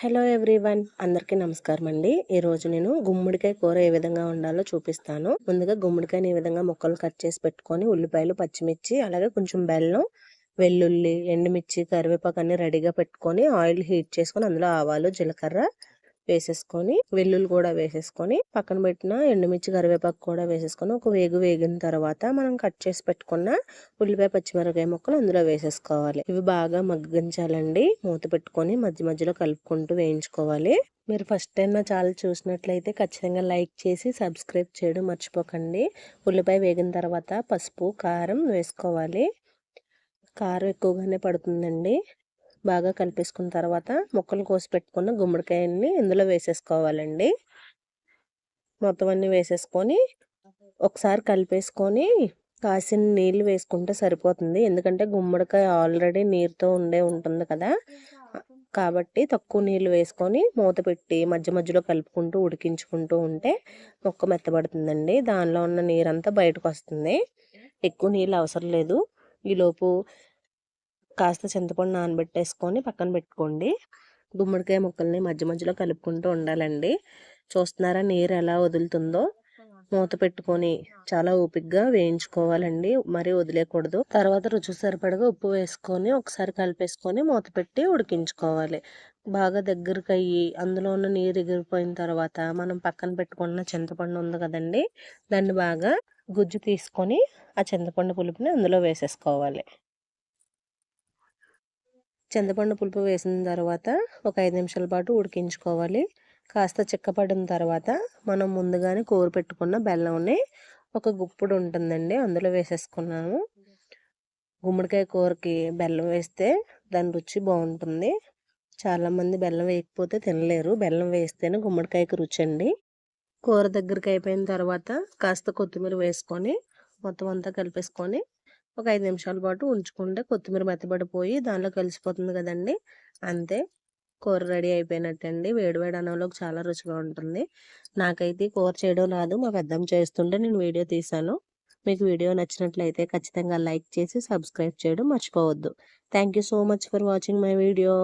Hello everyone, అందరికీ నమస్కారం అండి. ఈరోజు నేను గుమ్మడికాయ కూర ఏ విధంగా ఉండాలో చూపిస్తాను. ముందుగా గుమ్మడికాయని ఈ విధంగా ముక్కలు కట్ చేసి పెట్టుకొని ఉల్లిపాయలు, పచ్చిమిర్చి, అలాగే కొంచెం బెల్లం, వెల్లుల్లి, ఎండుమిర్చి, కరివేపాకు అన్ని రెడీగా పెట్టుకొని ఆయిల్ హీట్ చేసుకొని అందులో ఆవాలు, జీలకర్ర వేసేసుకొని వెల్లుల్లి కూడా వేసేసుకొని పక్కన పెట్టిన ఎండుమిర్చి, కరివేపాకు కూడా వేసేసుకొని ఒక వేగిన తర్వాత మనం కట్ చేసి పెట్టుకున్న ఉల్లిపాయ, పచ్చిమిరపకాయ ముక్కలు అందులో వేసేసుకోవాలి. ఇవి బాగా మగ్గించాలండి. మూత పెట్టుకొని మధ్య మధ్యలో కలుపుకుంటూ వేయించుకోవాలి. మీరు ఫస్ట్ టైం నా ఛానల్ చూసినట్లయితే ఖచ్చితంగా లైక్ చేసి సబ్స్క్రైబ్ చేయడం మర్చిపోకండి. ఉల్లిపాయ వేగిన తర్వాత పసుపు, కారం వేసుకోవాలి. కారం ఎక్కువగానే పడుతుందండి. బాగా కలిపేసుకున్న తర్వాత ముక్కలు కోసి పెట్టుకున్న గుమ్మడికాయల్ని ఇందులో వేసేసుకోవాలండి. మొత్తం అన్నీ వేసేసుకొని ఒకసారి కలిపేసుకొని కాసిన నీళ్ళు వేసుకుంటే సరిపోతుంది. ఎందుకంటే గుమ్మడికాయ ఆల్రెడీ నీరుతో ఉంటుంది కదా, కాబట్టి తక్కువ నీళ్ళు వేసుకొని మూత పెట్టి మధ్య మధ్యలో కలుపుకుంటూ ఉడికించుకుంటూ ఉంటే మొక్క మెత్తబడుతుందండి. దానిలో ఉన్న నీరంతా బయటకు వస్తుంది. ఎక్కువ నీళ్ళు అవసరం లేదు. ఈలోపు కాస్త చింతపండు నానబెట్టేసుకొని పక్కన పెట్టుకోండి. గుమ్మడికాయ ముక్కల్ని మధ్య మధ్యలో కలుపుకుంటూ ఉండాలండి. చూస్తున్నారా నీరు ఎలా వదులుతుందో? మూత పెట్టుకొని చాలా ఓపికగా వేయించుకోవాలండి, మరీ వదిలేయకూడదు. తర్వాత రుచి సరిపడగా ఉప్పు వేసుకొని ఒకసారి కలిపేసుకొని మూత పెట్టి ఉడికించుకోవాలి. బాగా దగ్గరకు అయ్యి అందులో ఉన్న నీరు ఎగిరిపోయిన తర్వాత మనం పక్కన పెట్టుకున్న చింతపండు ఉంది కదండి, దాన్ని బాగా గుజ్జు తీసుకొని ఆ చింతపండు పులుపుని అందులో వేసేసుకోవాలి. చింతపండు పులుపు వేసిన తర్వాత ఒక 5 నిమిషాల పాటు ఉడికించుకోవాలి. కాస్త చిక్కపడిన తర్వాత మనం ముందుగానే కూర పెట్టుకున్న బెల్లంని ఒక గుప్పుడు ఉంటుందండి, అందులో వేసేసుకున్నాము. గుమ్మడికాయ కూరకి బెల్లం వేస్తే దాని రుచి బాగుంటుంది. చాలామంది బెల్లం వేయకపోతే తినలేరు. బెల్లం వేస్తేనే గుమ్మడికాయకి రుచి అండి. కూర దగ్గరికి అయిపోయిన తర్వాత కాస్త కొత్తిమీర వేసుకొని మొత్తం అంతా కలిపేసుకొని ఒక 5 నిమిషాల పాటు ఉంచుకుంటే కొత్తిమీర మెత్తబడిపోయి దానిలో కలిసిపోతుంది కదండి. అంతే, కూర రెడీ అయిపోయినట్టండి. వేడివేడి అన్నంలోకి చాలా రుచిగా ఉంటుంది. నాకైతే కూర చేయడం రాదు, మా పెద్దమ్మ చేస్తుంటే నేను వీడియో తీశాను. మీకు వీడియో నచ్చినట్లయితే ఖచ్చితంగా లైక్ చేసి సబ్స్క్రైబ్ చేయడం మర్చిపోవద్దు. Thank you so much for watching my video.